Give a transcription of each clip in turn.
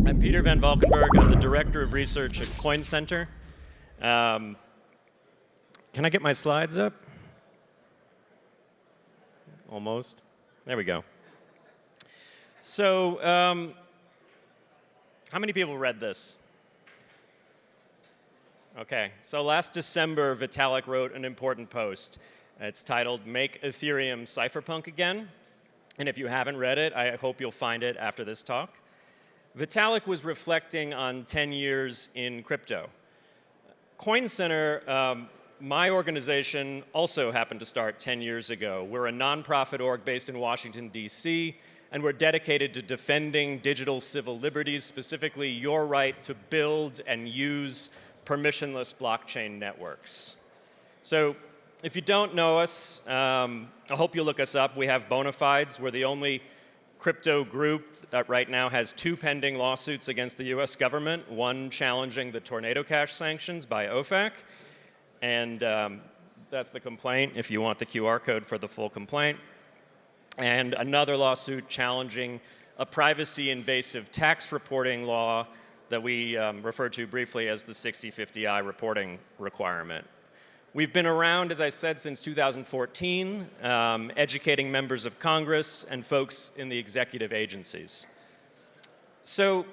I'm Peter Van Valkenburgh. I'm the Director of Research at Coin Center. Can I get my slides up? Almost. There we go. So, how many people read this? Okay, so last December, Vitalik wrote an important post. It's titled, "Make Ethereum Cypherpunk Again." And if you haven't read it, I hope you'll find it after this talk. Vitalik was reflecting on 10 years in crypto. Coin Center, my organization, also happened to start 10 years ago. We're a nonprofit org based in Washington, D.C., and we're dedicated to defending digital civil liberties, specifically your right to build and use permissionless blockchain networks. So if you don't know us, I hope you'll look us up. We have bona fides. We're the only crypto group that right now has 2 pending lawsuits against the US government, one challenging the Tornado Cash sanctions by OFAC, and that's the complaint if you want the QR code for the full complaint, and another lawsuit challenging a privacy-invasive tax reporting law that we refer to briefly as the 6050I reporting requirement. We've been around, as I said, since 2014, educating members of Congress and folks in the executive agencies. So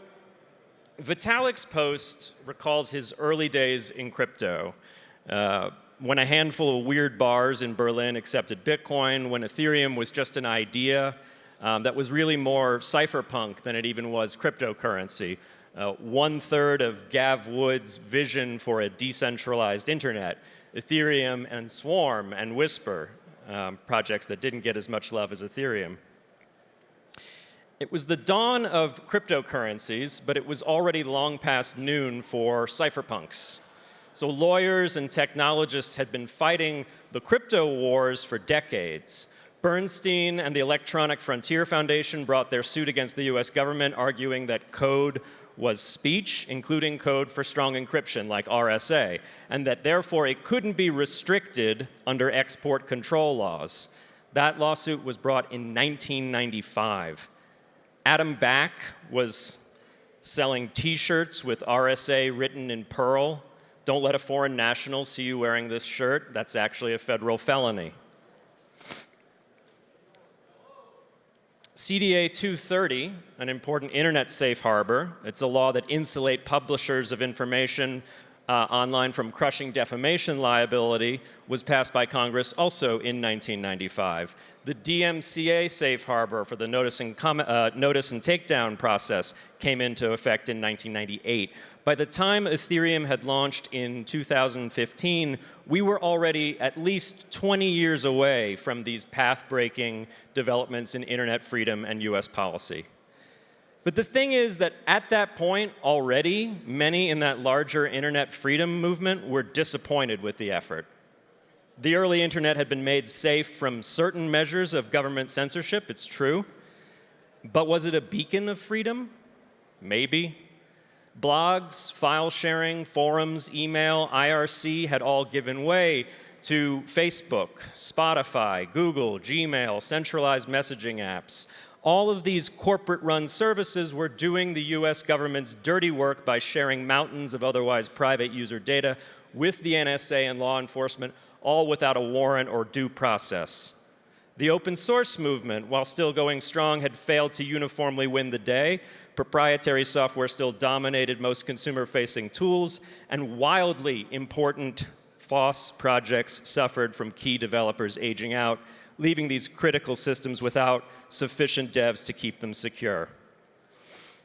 Vitalik's post recalls his early days in crypto, when a handful of weird bars in Berlin accepted Bitcoin, when Ethereum was just an idea that was really more cypherpunk than it even was cryptocurrency. 1/3 of Gav Wood's vision for a decentralized internet. Ethereum and Swarm and Whisper, projects that didn't get as much love as Ethereum. It was the dawn of cryptocurrencies, but it was already long past noon for cypherpunks. So lawyers and technologists had been fighting the crypto wars for decades. Bernstein and the Electronic Frontier Foundation brought their suit against the US government, arguing that code was speech, including code for strong encryption like RSA, and that therefore it couldn't be restricted under export control laws. That lawsuit was brought in 1995. Adam Back was selling t-shirts with RSA written in Perl. Don't let a foreign national see you wearing this shirt. That's actually a federal felony. CDA 230, an important internet safe harbor, it's a law that insulates publishers of information online from crushing defamation liability, was passed by Congress also in 1995. The DMCA safe harbor for the notice and takedown process came into effect in 1998. By the time Ethereum had launched in 2015, we were already at least 20 years away from these path-breaking developments in internet freedom and US policy. But the thing is that at that point already, many in that larger internet freedom movement were disappointed with the effort. The early internet had been made safe from certain measures of government censorship, it's true. But was it a beacon of freedom? Maybe. Blogs, file sharing, forums, email, IRC had all given way to Facebook, Spotify, Google, Gmail, centralized messaging apps. All of these corporate-run services were doing the US government's dirty work by sharing mountains of otherwise private user data with the NSA and law enforcement, all without a warrant or due process. The open source movement, while still going strong, had failed to uniformly win the day. Proprietary software still dominated most consumer-facing tools, and wildly important FOSS projects suffered from key developers aging out, leaving these critical systems without sufficient devs to keep them secure.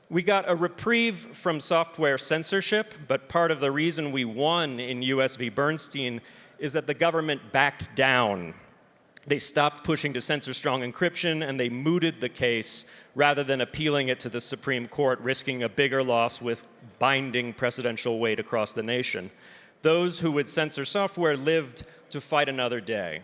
We got a reprieve from software censorship, but part of the reason we won in US v. Bernstein is that the government backed down. They stopped pushing to censor strong encryption, and they mooted the case rather than appealing it to the Supreme Court, risking a bigger loss with binding precedential weight across the nation. Those who would censor software lived to fight another day.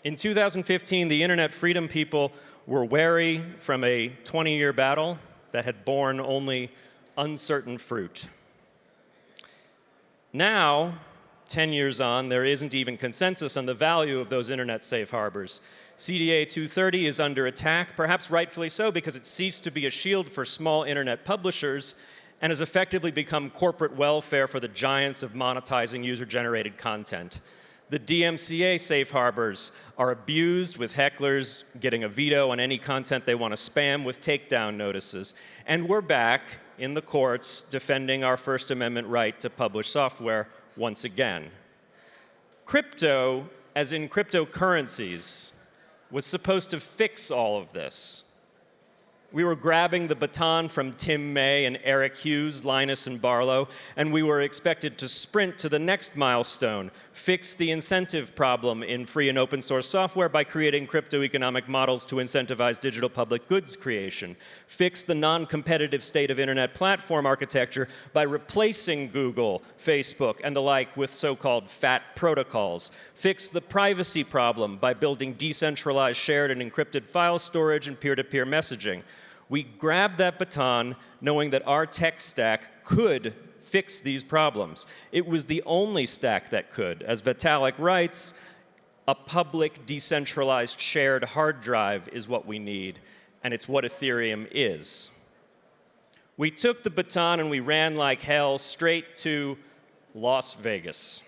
In 2015, the internet freedom people were wary from a 20-year battle that had borne only uncertain fruit. Now, 10 years on, there isn't even consensus on the value of those internet safe harbors. CDA 230 is under attack, perhaps rightfully so, because it ceased to be a shield for small internet publishers and has effectively become corporate welfare for the giants of monetizing user-generated content. The DMCA safe harbors are abused, with hecklers getting a veto on any content they want to spam with takedown notices. And we're back in the courts defending our First Amendment right to publish software once again. Crypto, as in cryptocurrencies, was supposed to fix all of this. We were grabbing the baton from Tim May and Eric Hughes, Linus and Barlow, and we were expected to sprint to the next milestone, fix the incentive problem in free and open source software by creating crypto-economic models to incentivize digital public goods creation, fix the non-competitive state of internet platform architecture by replacing Google, Facebook, and the like with so-called fat protocols, fix the privacy problem by building decentralized shared and encrypted file storage and peer-to-peer messaging. We grabbed that baton knowing that our tech stack could fix these problems. It was the only stack that could. As Vitalik writes, a public, decentralized, shared hard drive is what we need, and it's what Ethereum is. We took the baton and we ran like hell straight to Las Vegas.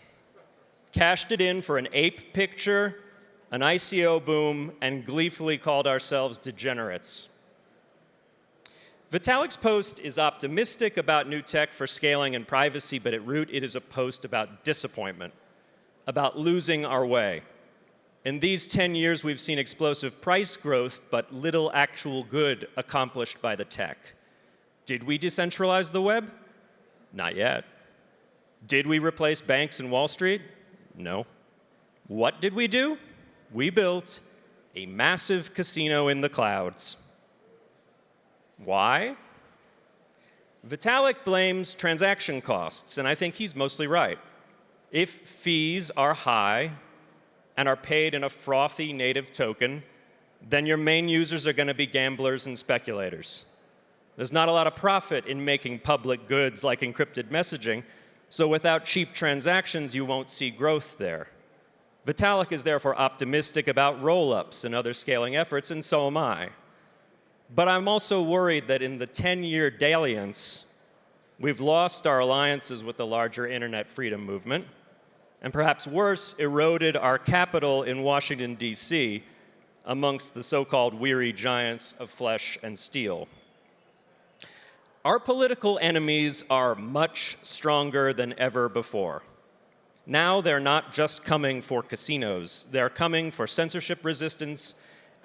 Cashed it in for an ape picture, an ICO boom, and gleefully called ourselves degenerates. Vitalik's post is optimistic about new tech for scaling and privacy, but at root it is a post about disappointment, about losing our way. In these 10 years, we've seen explosive price growth, but little actual good accomplished by the tech. Did we decentralize the web? Not yet. Did we replace banks and Wall Street? No. What did we do? We built a massive casino in the clouds. Why? Vitalik blames transaction costs, and I think he's mostly right. If fees are high and are paid in a frothy native token, then your main users are going to be gamblers and speculators. There's not a lot of profit in making public goods like encrypted messaging, so without cheap transactions, you won't see growth there. Vitalik is therefore optimistic about roll-ups and other scaling efforts, and so am I. But I'm also worried that in the 10-year dalliance, we've lost our alliances with the larger internet freedom movement, and perhaps worse, eroded our capital in Washington, D.C., amongst the so-called weary giants of flesh and steel. Our political enemies are much stronger than ever before. Now they're not just coming for casinos, they're coming for censorship resistance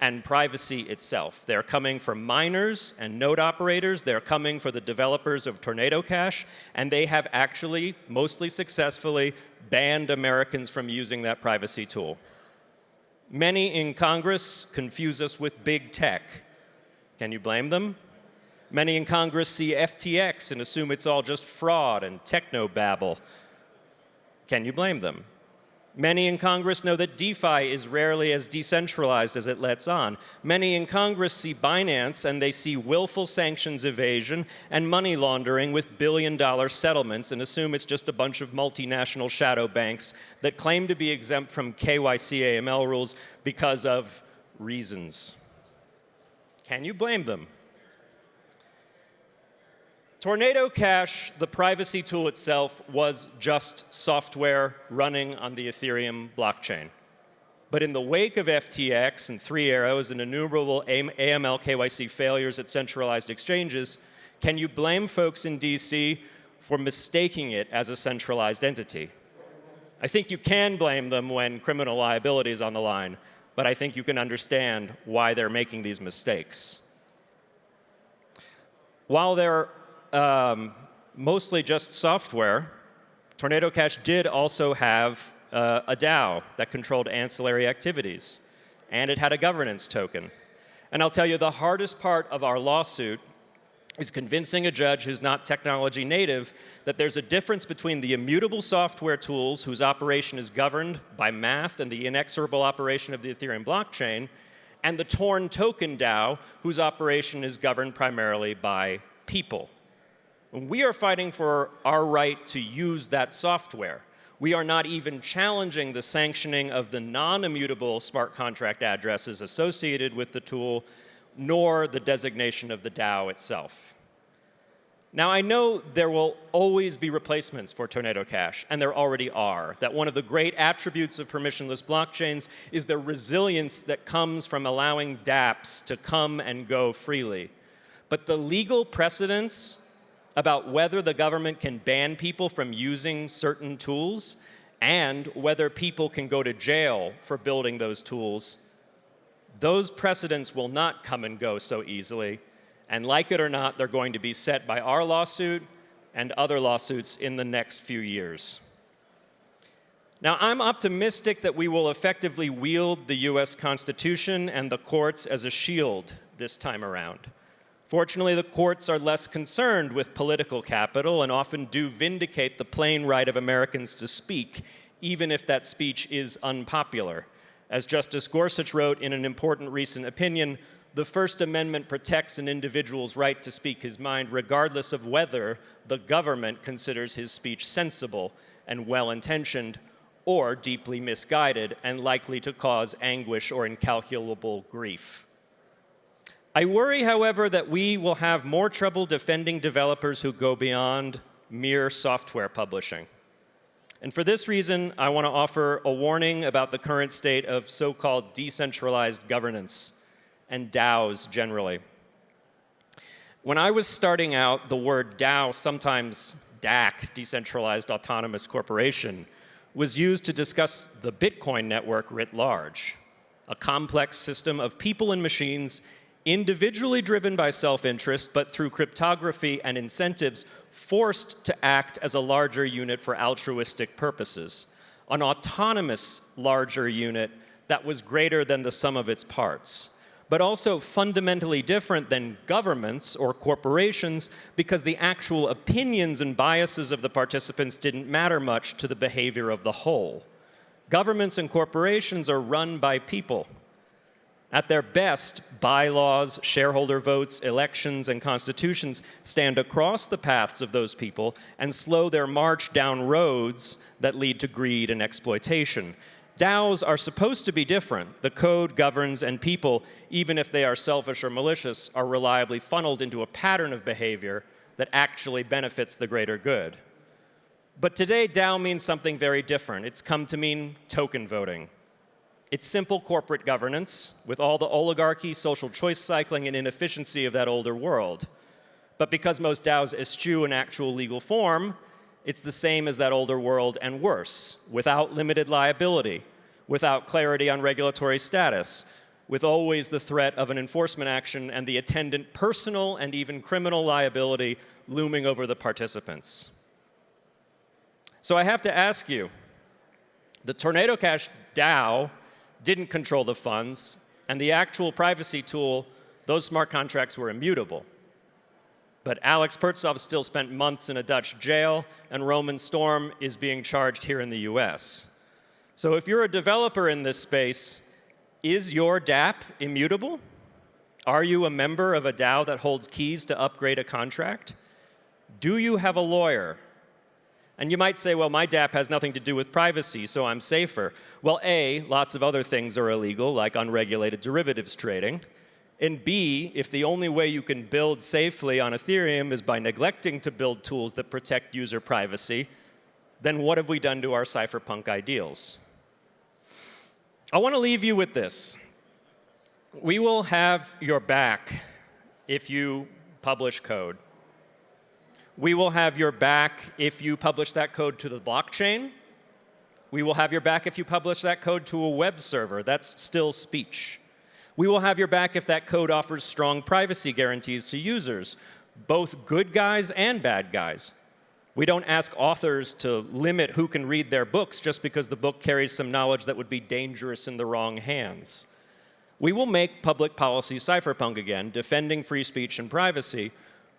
and privacy itself. They're coming for miners and node operators, they're coming for the developers of Tornado Cash, and they have actually, mostly successfully, banned Americans from using that privacy tool. Many in Congress confuse us with big tech. Can you blame them? Many in Congress see FTX and assume it's all just fraud and technobabble. Can you blame them? Many in Congress know that DeFi is rarely as decentralized as it lets on. Many in Congress see Binance and they see willful sanctions evasion and money laundering with billion-dollar settlements and assume it's just a bunch of multinational shadow banks that claim to be exempt from KYC AML rules because of reasons. Can you blame them? Tornado Cash, the privacy tool itself, was just software running on the Ethereum blockchain. But in the wake of FTX and Three Arrows and innumerable AML KYC failures at centralized exchanges, can you blame folks in DC for mistaking it as a centralized entity? I think you can blame them when criminal liability is on the line, but I think you can understand why they're making these mistakes. While they're mostly just software, Tornado Cash did also have a DAO that controlled ancillary activities, and it had a governance token. And I'll tell you, the hardest part of our lawsuit is convincing a judge who's not technology native that there's a difference between the immutable software tools whose operation is governed by math and the inexorable operation of the Ethereum blockchain, and the torn token DAO whose operation is governed primarily by people. We are fighting for our right to use that software. We are not even challenging the sanctioning of the non-immutable smart contract addresses associated with the tool, nor the designation of the DAO itself. Now, I know there will always be replacements for Tornado Cash, and there already are. That one of the great attributes of permissionless blockchains is the resilience that comes from allowing dApps to come and go freely. But the legal precedents about whether the government can ban people from using certain tools and whether people can go to jail for building those tools, those precedents will not come and go so easily. And like it or not, they're going to be set by our lawsuit and other lawsuits in the next few years. Now, I'm optimistic that we will effectively wield the US Constitution and the courts as a shield this time around. Fortunately, the courts are less concerned with political capital and often do vindicate the plain right of Americans to speak, even if that speech is unpopular. As Justice Gorsuch wrote in an important recent opinion, the First Amendment protects an individual's right to speak his mind regardless of whether the government considers his speech sensible and well-intentioned or deeply misguided and likely to cause anguish or incalculable grief. I worry, however, that we will have more trouble defending developers who go beyond mere software publishing. And for this reason, I want to offer a warning about the current state of so-called decentralized governance and DAOs generally. When I was starting out, the word DAO, sometimes DAC, Decentralized Autonomous Corporation, was used to discuss the Bitcoin network writ large, a complex system of people and machines individually driven by self-interest, but through cryptography and incentives, forced to act as a larger unit for altruistic purposes, an autonomous larger unit that was greater than the sum of its parts, but also fundamentally different than governments or corporations because the actual opinions and biases of the participants didn't matter much to the behavior of the whole. Governments and corporations are run by people. At their best, bylaws, shareholder votes, elections, and constitutions stand across the paths of those people and slow their march down roads that lead to greed and exploitation. DAOs are supposed to be different. The code governs, and people, even if they are selfish or malicious, are reliably funneled into a pattern of behavior that actually benefits the greater good. But today, DAO means something very different. It's come to mean token voting. It's simple corporate governance with all the oligarchy, social choice cycling, and inefficiency of that older world. But because most DAOs eschew an actual legal form, it's the same as that older world and worse, without limited liability, without clarity on regulatory status, with always the threat of an enforcement action and the attendant personal and even criminal liability looming over the participants. So I have to ask you, the Tornado Cash DAO didn't control the funds, and the actual privacy tool, those smart contracts were immutable. But Alex Pertsov still spent months in a Dutch jail, and Roman Storm is being charged here in the US. So if you're a developer in this space, is your dApp immutable? Are you a member of a DAO that holds keys to upgrade a contract? Do you have a lawyer? And you might say, well, my dApp has nothing to do with privacy, so I'm safer. Well, A, lots of other things are illegal, like unregulated derivatives trading. And B, if the only way you can build safely on Ethereum is by neglecting to build tools that protect user privacy, then what have we done to our cypherpunk ideals? I want to leave you with this. We will have your back if you publish code. We will have your back if you publish that code to the blockchain. We will have your back if you publish that code to a web server. That's still speech. We will have your back if that code offers strong privacy guarantees to users, both good guys and bad guys. We don't ask authors to limit who can read their books just because the book carries some knowledge that would be dangerous in the wrong hands. We will make public policy cypherpunk again, defending free speech and privacy.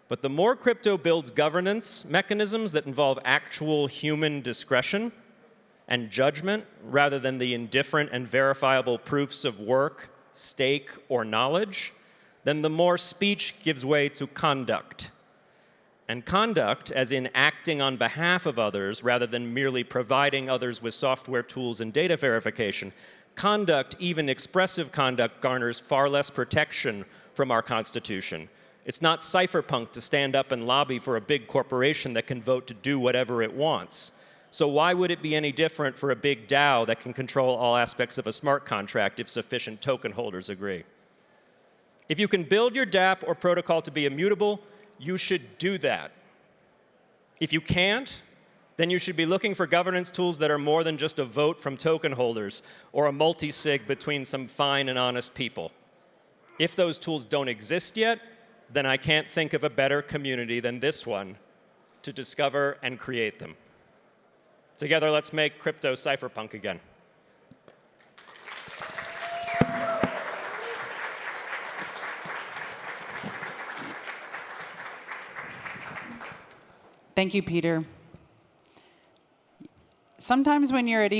But the more crypto builds governance mechanisms that involve actual human discretion and judgment rather than the indifferent and verifiable proofs of work, stake, or knowledge, then the more speech gives way to conduct. And conduct, as in acting on behalf of others rather than merely providing others with software tools and data verification, conduct, even expressive conduct, garners far less protection from our Constitution. It's not cypherpunk to stand up and lobby for a big corporation that can vote to do whatever it wants. So why would it be any different for a big DAO that can control all aspects of a smart contract if sufficient token holders agree? If you can build your dApp or protocol to be immutable, you should do that. If you can't, then you should be looking for governance tools that are more than just a vote from token holders or a multi-sig between some fine and honest people. If those tools don't exist yet, then I can't think of a better community than this one to discover and create them. Together, let's make crypto cypherpunk again. Thank you, Peter. Sometimes when you're at